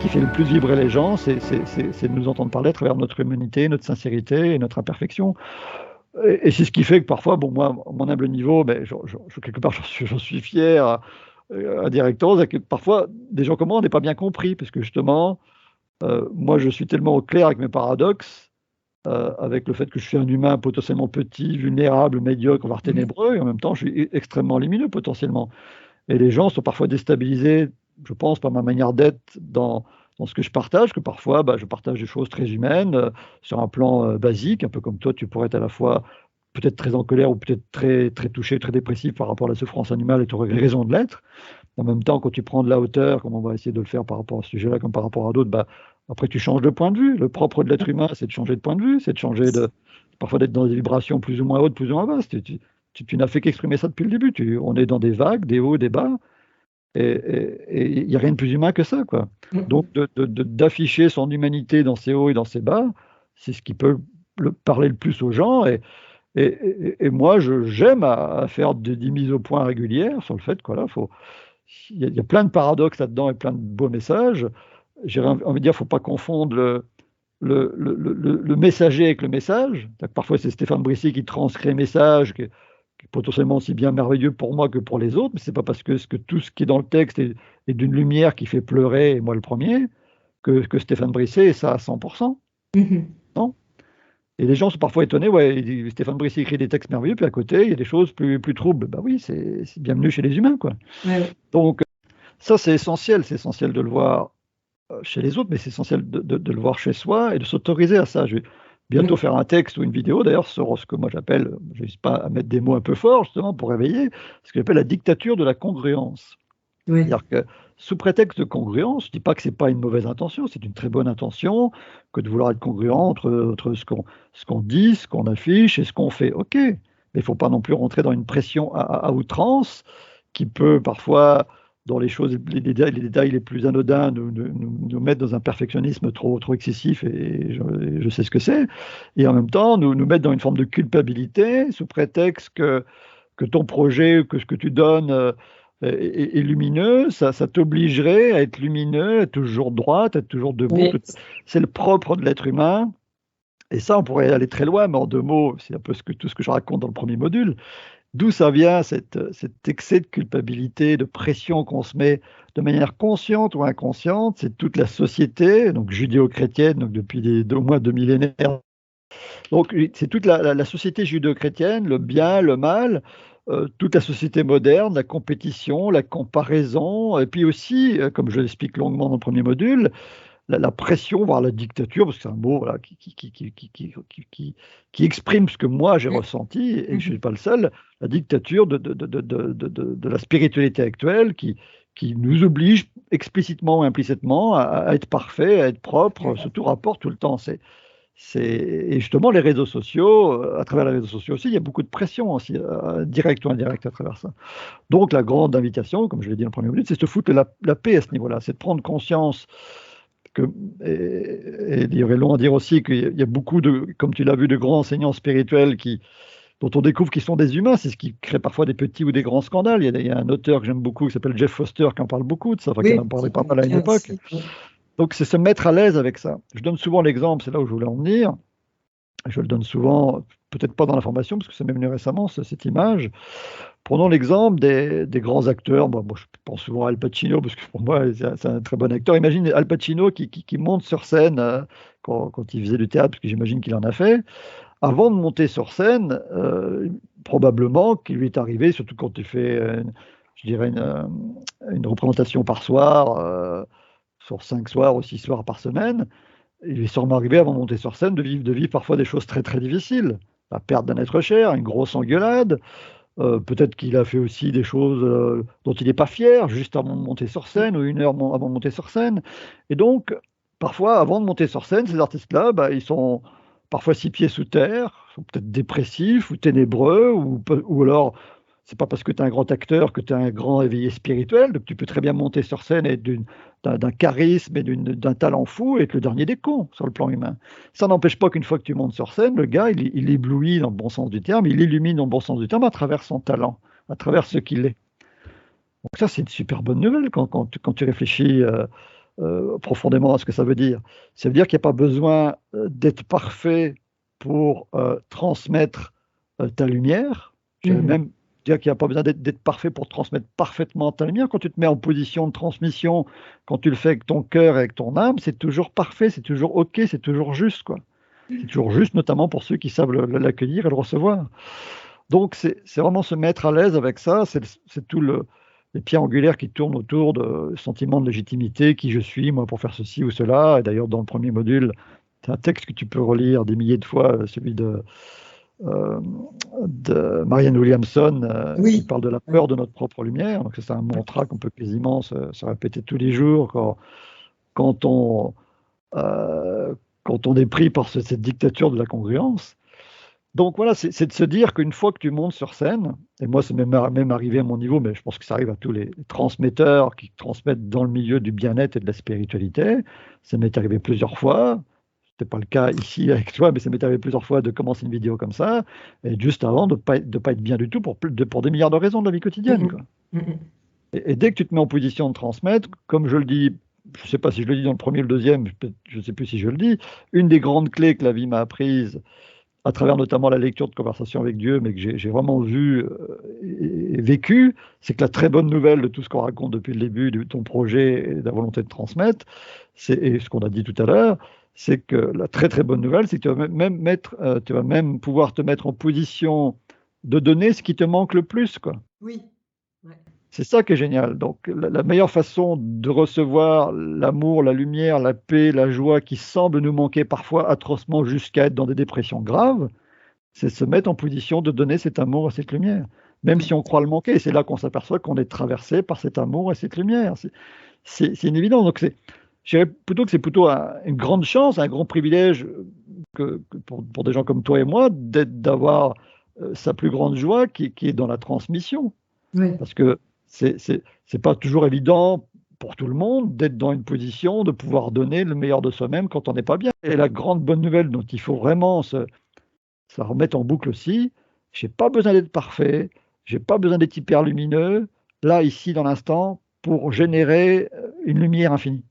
qui fait le plus vibrer les gens, c'est de nous entendre parler à travers notre humanité, notre sincérité et notre imperfection. Et c'est ce qui fait que parfois, bon, moi, à mon humble niveau, ben, quelque part, j'en suis fier indirectement, c'est que parfois, des gens comme moi, on n'est pas bien compris, parce que justement, moi, je suis tellement au clair avec mes paradoxes, avec le fait que je suis un humain potentiellement petit, vulnérable, médiocre, voire ténébreux, et en même temps, je suis extrêmement lumineux potentiellement. Et les gens sont parfois déstabilisés, je pense, par ma manière d'être dans ce que je partage, que parfois, bah, je partage des choses très humaines, sur un plan basique, un peu comme toi, tu pourrais être à la fois peut-être très en colère ou peut-être très, très touché, très dépressif par rapport à la souffrance animale et tu aurais raison de l'être. En même temps, quand tu prends de la hauteur, comme on va essayer de le faire par rapport à ce sujet-là, comme par rapport à d'autres, bah, après tu changes de point de vue. Le propre de l'être humain, c'est de changer de point de vue, c'est de changer parfois d'être dans des vibrations plus ou moins hautes, plus ou moins basses. Tu n'as fait qu'exprimer ça depuis le début. On est dans des vagues, des hauts, des bas, et il n'y a rien de plus humain que ça, quoi. Donc d'afficher son humanité dans ses hauts et dans ses bas, c'est ce qui peut parler le plus aux gens. Et moi, j'aime à faire des mises au point régulières sur le fait qu'il y a plein de paradoxes là-dedans et plein de beaux messages. J'ai envie de dire, il ne faut pas confondre le messager avec le message. Parfois, c'est Stéphane Brissy qui transcrit un message qui est potentiellement aussi bien merveilleux pour moi que pour les autres, mais ce n'est pas parce que tout ce qui est dans le texte est d'une lumière qui fait pleurer, et moi le premier, que Stéphane Brissy est ça à 100%. Non. Et les gens sont parfois étonnés, ouais, Stéphane Brissy écrit des textes merveilleux, puis à côté, il y a des choses plus troubles. Bah oui, c'est bienvenu chez les humains, quoi. Ouais. Donc, ça, c'est essentiel de le voir chez les autres, mais c'est essentiel de le voir chez soi et de s'autoriser à ça. Je vais bientôt faire un texte ou une vidéo, d'ailleurs, sur ce que moi j'appelle, je n'hésite pas à mettre des mots un peu forts, justement, pour réveiller, ce que j'appelle la dictature de la congruence. Ouais. C'est-à-dire que, sous prétexte de congruence, je ne dis pas que ce n'est pas une mauvaise intention, c'est une très bonne intention que de vouloir être congruent entre ce qu'on dit, ce qu'on affiche et ce qu'on fait. OK, mais il ne faut pas non plus rentrer dans une pression à outrance qui peut parfois, dans les choses, les détails les plus anodins, nous mettre dans un perfectionnisme trop excessif, et je sais ce que c'est, et en même temps nous mettre dans une forme de culpabilité sous prétexte que ton projet, que ce que tu donnes est lumineux, ça t'obligerait à être lumineux, à être toujours droit, à être toujours debout. Oui. C'est le propre de l'être humain. Et ça, on pourrait aller très loin, mais en 2 mots, c'est un peu tout ce que je raconte dans le premier module. D'où ça vient cet excès de culpabilité, de pression qu'on se met de manière consciente ou inconsciente? C'est toute la société, donc judéo-chrétienne, donc depuis au moins 2 millénaires. Donc c'est toute la société judéo-chrétienne, le bien, le mal, toute la société moderne, la compétition, la comparaison, et puis aussi, comme je l'explique longuement dans le premier module, la pression, voire la dictature, parce que c'est un mot voilà, qui exprime ce que moi j'ai ressenti, et que je ne suis pas le seul, la dictature de la spiritualité actuelle qui nous oblige explicitement ou implicitement à être parfait, à être propre, sous tout rapport, tout le temps. Et justement, les réseaux sociaux, à travers les réseaux sociaux aussi, il y a beaucoup de pression aussi, directe ou indirecte à travers ça. Donc la grande invitation, comme je l'ai dit en premier minute, c'est de se foutre la paix à ce niveau-là, c'est de prendre conscience et il y aurait long à dire aussi qu'il y a beaucoup comme tu l'as vu, de grands enseignants spirituels dont on découvre qu'ils sont des humains, c'est ce qui crée parfois des petits ou des grands scandales. Il y a un auteur que j'aime beaucoup qui s'appelle Jeff Foster qui en parle beaucoup de ça, qui en parlait pas mal à une époque. Donc c'est se mettre à l'aise avec ça. Je donne souvent l'exemple, c'est là où je voulais en venir. Je le donne souvent, peut-être pas dans la formation, parce que ça m'est venu récemment, cette image. Prenons l'exemple des grands acteurs. Moi, je pense souvent à Al Pacino, parce que pour moi, c'est un très bon acteur. Imagine Al Pacino qui monte sur scène quand il faisait du théâtre, parce que j'imagine qu'il en a fait. Avant de monter sur scène, probablement qu'il lui est arrivé, surtout quand il fait, je dirais, une représentation par soir, sur 5 soirs ou 6 soirs par semaine, il est sûrement arrivé avant de monter sur scène de vivre parfois des choses très très difficiles. La perte d'un être cher, une grosse engueulade, peut-être qu'il a fait aussi des choses dont il n'est pas fier, juste avant de monter sur scène, ou 1 heure avant de monter sur scène. Et donc, parfois, avant de monter sur scène, ces artistes-là, ils sont parfois 6 pieds sous terre, sont peut-être dépressifs ou ténébreux, ou alors, c'est pas parce que tu es un grand acteur que tu es un grand éveillé spirituel, donc tu peux très bien monter sur scène et être d'un charisme et d'un talent fou et être le dernier des cons sur le plan humain. Ça n'empêche pas qu'une fois que tu montes sur scène, le gars, il éblouit dans le bon sens du terme, il illumine dans le bon sens du terme à travers son talent, à travers ce qu'il est. Donc ça, c'est une super bonne nouvelle quand tu réfléchis profondément à ce que ça veut dire. Ça veut dire qu'il n'y a pas besoin d'être parfait pour transmettre ta lumière. Je vais même dire qu'il n'y a pas besoin d'être parfait pour transmettre parfaitement ta lumière. Quand tu te mets en position de transmission, quand tu le fais avec ton cœur et avec ton âme, c'est toujours parfait, c'est toujours OK, c'est toujours juste, quoi. C'est toujours juste, notamment pour ceux qui savent l'accueillir et le recevoir. Donc, c'est vraiment se mettre à l'aise avec ça. C'est tout les pierres angulaires qui tournent autour de sentiment de légitimité, qui je suis, moi, pour faire ceci ou cela. Et d'ailleurs, dans le premier module, c'est un texte que tu peux relire des milliers de fois, celui de Marianne Williamson, qui parle de la peur de notre propre lumière. Donc, c'est un mantra qu'on peut quasiment se répéter tous les jours quand on est pris par cette dictature de la congruence. Donc voilà, c'est de se dire qu'une fois que tu montes sur scène, et moi c'est même arrivé à mon niveau, mais je pense que ça arrive à tous les transmetteurs qui transmettent dans le milieu du bien-être et de la spiritualité, ça m'est arrivé plusieurs fois, c'était pas le cas ici avec toi, mais ça m'est arrivé plusieurs fois de commencer une vidéo comme ça, et juste avant de pas être bien du tout pour des milliards de raisons de la vie quotidienne, quoi. Et dès que tu te mets en position de transmettre, comme je le dis, je ne sais pas si je le dis dans le premier ou le deuxième, je ne sais plus si je le dis, une des grandes clés que la vie m'a apprises, à travers notamment la lecture de Conversation avec Dieu, mais que j'ai vraiment vu et vécu, c'est que la très bonne nouvelle de tout ce qu'on raconte depuis le début de ton projet et de la volonté de transmettre, et ce qu'on a dit tout à l'heure, c'est que la très très bonne nouvelle, c'est que tu vas même pouvoir te mettre en position de donner ce qui te manque le plus, quoi. Oui. Ouais. C'est ça qui est génial. Donc, la meilleure façon de recevoir l'amour, la lumière, la paix, la joie qui semble nous manquer parfois atrocement jusqu'à être dans des dépressions graves, c'est se mettre en position de donner cet amour et cette lumière, même si on croit le manquer. Et c'est là qu'on s'aperçoit qu'on est traversé par cet amour et cette lumière. C'est une évidence. Donc, je dirais plutôt que c'est plutôt une grande chance, un grand privilège pour des gens comme toi et moi d'avoir sa plus grande joie qui est dans la transmission. Oui. Parce que c'est pas toujours évident pour tout le monde d'être dans une position de pouvoir donner le meilleur de soi-même quand on n'est pas bien. Et la grande bonne nouvelle dont il faut vraiment se remettre en boucle aussi, j'ai pas besoin d'être parfait, j'ai pas besoin d'être hyper lumineux, là, ici, dans l'instant, pour générer une lumière infinie.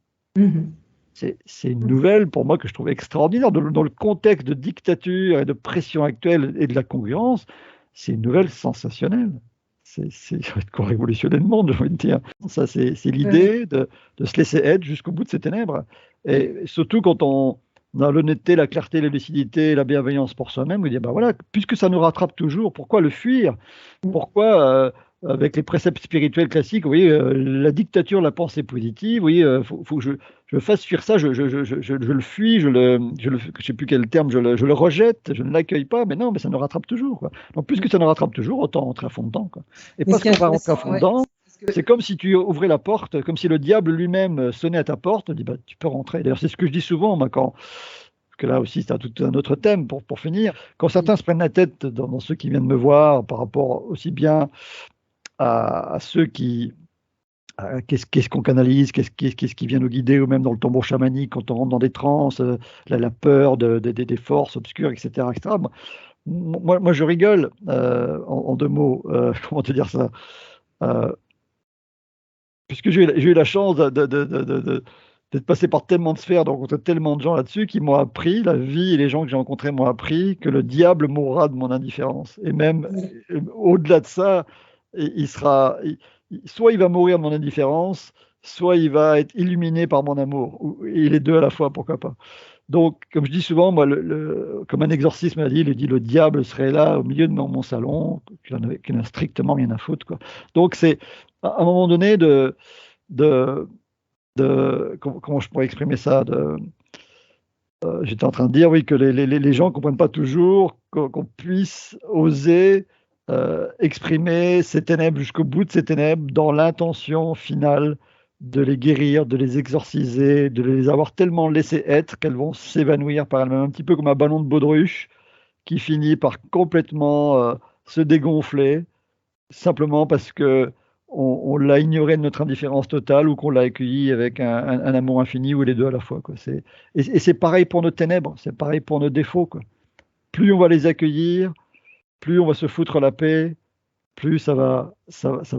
C'est une nouvelle pour moi que je trouve extraordinaire. Dans le contexte de dictature et de pression actuelle et de la congruence, c'est une nouvelle sensationnelle. Ça va être quoi révolutionner le monde, je veux dire. Ça, c'est l'idée de se laisser être jusqu'au bout de ces ténèbres. Et surtout quand on a l'honnêteté, la clarté, la lucidité, la bienveillance pour soi-même, on dit, bah voilà, puisque ça nous rattrape toujours, pourquoi le fuir? Pourquoi, avec les préceptes spirituels classiques, vous voyez, la dictature, la pensée positive, oui, faut que je fasse fuir ça, je le fuis, je sais plus quel terme, je le rejette, je ne l'accueille pas, mais non, mais ça nous rattrape toujours, quoi. Donc, puisque ça nous rattrape toujours, autant rentrer à fond dedans, quoi. Et parce qu'on va rentrer à fond dedans, c'est comme si tu ouvrais la porte, comme si le diable lui-même sonnait à ta porte, on dit, bah, tu peux rentrer. D'ailleurs, c'est ce que je dis souvent, moi, parce que là aussi, c'est tout un autre thème pour finir. Quand certains se prennent la tête dans ceux qui viennent me voir, par rapport aussi bien à ceux qui qu'est-ce qu'on canalise, qu'est-ce qui vient nous guider, ou même dans le tambour chamanique, quand on rentre dans des transes, la peur des forces obscures, etc. etc. Moi, je rigole, en deux mots, comment te dire ça, puisque j'ai eu la chance d'être passé par tellement de sphères, de rencontrer tellement de gens là-dessus qui m'ont appris, la vie et les gens que j'ai rencontrés m'ont appris que le diable mourra de mon indifférence. Et même au-delà de ça, soit il va mourir de mon indifférence, soit il va être illuminé par mon amour. Et les deux à la fois, pourquoi pas. Donc, comme je dis souvent, moi, comme un exorcisme a dit, il dit le diable serait là au milieu de mon salon, qu'il n'a strictement rien à foutre, quoi. Donc, c'est à un moment donné comment je pourrais exprimer ça, j'étais en train de dire, oui, que les gens ne comprennent pas toujours qu'on puisse oser exprimer ces ténèbres jusqu'au bout de ces ténèbres dans l'intention finale de les guérir, de les exorciser, de les avoir tellement laissées être qu'elles vont s'évanouir par elles-mêmes, un petit peu comme un ballon de baudruche qui finit par complètement se dégonfler, simplement parce que on l'a ignoré de notre indifférence totale ou qu'on l'a accueilli avec un amour infini ou les deux à la fois, quoi. Et c'est pareil pour nos ténèbres, c'est pareil pour nos défauts, quoi. Plus on va les accueillir, plus on va se foutre la paix, plus ça va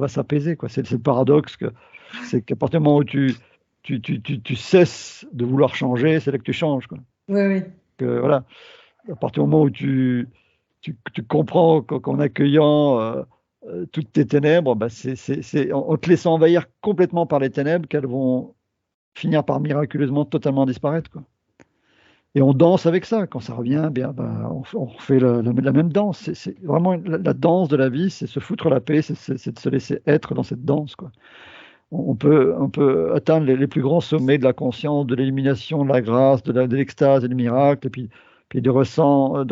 s'apaiser, quoi. C'est le paradoxe, c'est qu'à partir du moment où tu tu cesses de vouloir changer, c'est là que tu changes, quoi. Oui. Voilà, à partir du moment où tu comprends qu'en accueillant toutes tes ténèbres, bah, c'est en te laissant envahir complètement par les ténèbres qu'elles vont finir par miraculeusement totalement disparaître, quoi. Et on danse avec ça. Quand ça revient, bien, bah, on refait la même danse. C'est vraiment la danse de la vie, c'est se foutre la paix, c'est de se laisser être dans cette danse, quoi. On peut atteindre les plus grands sommets de la conscience, de l'illumination, de la grâce, de l'extase et du miracle, et puis de redescendre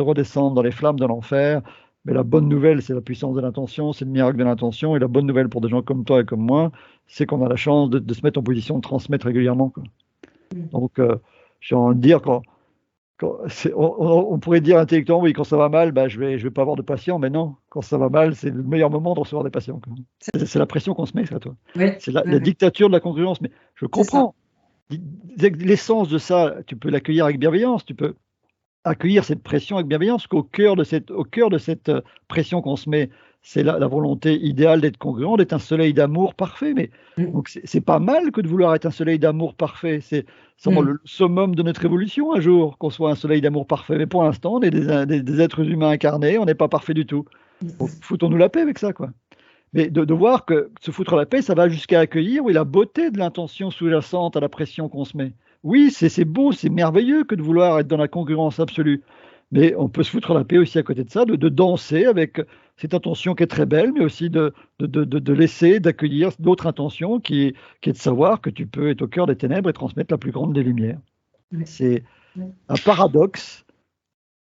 dans les flammes de l'enfer. Mais la bonne nouvelle, c'est la puissance de l'intention, c'est le miracle de l'intention. Et la bonne nouvelle pour des gens comme toi et comme moi, c'est qu'on a la chance de se mettre en position de transmettre régulièrement, quoi. Donc, j'ai envie de dire, on pourrait dire intellectuellement, oui, quand ça va mal, bah, je vais pas avoir de patients, mais non, quand ça va mal, c'est le meilleur moment de recevoir des patients, quoi. C'est la pression qu'on se met, ça, toi. Oui. C'est la dictature de la congruence, mais je comprends. L'essence de ça, tu peux l'accueillir avec bienveillance, tu peux accueillir cette pression avec bienveillance, qu'au cœur de cette pression qu'on se met, c'est la volonté idéale d'être congruent, d'être un soleil d'amour parfait. Mais donc c'est pas mal que de vouloir être un soleil d'amour parfait. C'est le summum de notre évolution un jour, qu'on soit un soleil d'amour parfait. Mais pour l'instant, on est des êtres humains incarnés, on n'est pas parfait du tout. Donc, foutons-nous la paix avec ça, quoi. Mais de voir que se foutre la paix, ça va jusqu'à accueillir, oui, la beauté de l'intention sous-jacente à la pression qu'on se met. Oui, c'est beau, c'est merveilleux que de vouloir être dans la congruence absolue. Mais on peut se foutre la paix aussi à côté de ça, de danser avec cette intention qui est très belle, mais aussi de laisser, d'accueillir d'autres intentions qui est de savoir que tu peux être au cœur des ténèbres et transmettre la plus grande des lumières. C'est un paradoxe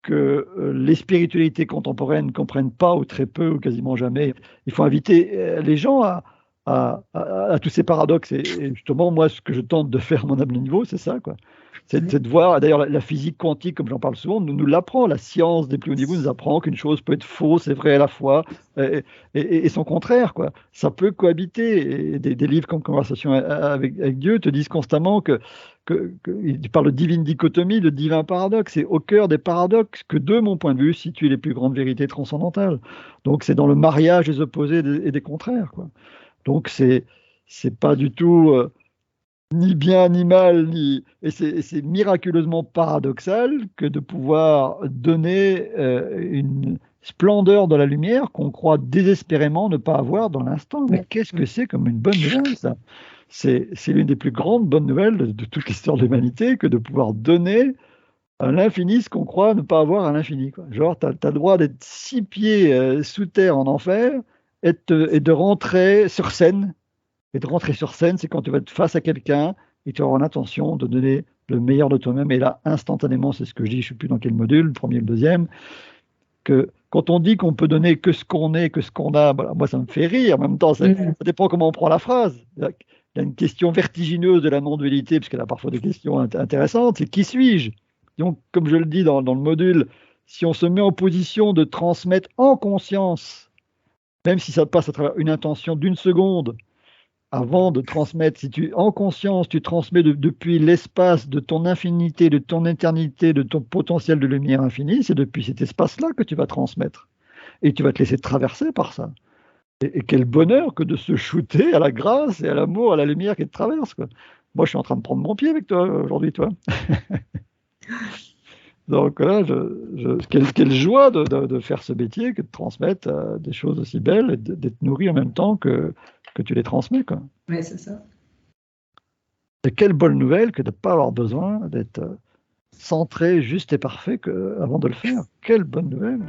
que les spiritualités contemporaines ne comprennent pas, ou très peu, ou quasiment jamais. Il faut inviter les gens à tous ces paradoxes. Et justement, moi, ce que je tente de faire à mon humble niveau, c'est ça, quoi. C'est de voir, d'ailleurs, la physique quantique, comme j'en parle souvent, nous l'apprend. La science des plus hauts niveaux nous apprend qu'une chose peut être fausse et vraie à la fois, et son contraire, quoi. Ça peut cohabiter. Et des livres comme Conversation avec Dieu te disent constamment il parle de divine dichotomie, de divin paradoxe. C'est au cœur des paradoxes que, de mon point de vue, situent les plus grandes vérités transcendantales. Donc, c'est dans le mariage des opposés et des contraires, quoi. Donc, c'est pas du tout ni bien ni mal, et c'est miraculeusement paradoxal que de pouvoir donner une splendeur de la lumière qu'on croit désespérément ne pas avoir dans l'instant. Mais qu'est-ce que c'est comme une bonne nouvelle, ça? C'est l'une des plus grandes bonnes nouvelles de toute l'histoire de l'humanité que de pouvoir donner à l'infini ce qu'on croit ne pas avoir à l'infini, quoi. Genre, tu as le droit d'être 6 pieds sous terre en enfer et de rentrer sur scène. Et de rentrer sur scène, c'est quand tu vas être face à quelqu'un et tu auras l'intention de donner le meilleur de toi-même. Et là, instantanément, c'est ce que je dis, je ne sais plus dans quel module, le premier ou le deuxième, que quand on dit qu'on peut donner que ce qu'on est, que ce qu'on a, voilà, moi, ça me fait rire. En même temps, ça dépend comment on prend la phrase. Il y a une question vertigineuse de la non-dualité, parce qu'elle a parfois des questions intéressantes, c'est qui suis-je? Donc, comme je le dis dans le module, si on se met en position de transmettre en conscience, même si ça passe à travers une intention d'une seconde, avant de transmettre, si en conscience, tu transmets depuis l'espace de ton infinité, de ton éternité, de ton potentiel de lumière infinie, c'est depuis cet espace-là que tu vas transmettre. Et tu vas te laisser traverser par ça. Et quel bonheur que de se shooter à la grâce et à l'amour, à la lumière qui te traverse, quoi. Moi, je suis en train de prendre mon pied avec toi aujourd'hui, toi. Donc là, quelle joie de faire ce métier, que de transmettre des choses aussi belles, et d'être nourri en même temps que tu les transmets, quoi. Oui, c'est ça. Et quelle bonne nouvelle que de ne pas avoir besoin d'être centré, juste et parfait avant de le faire. Quelle bonne nouvelle!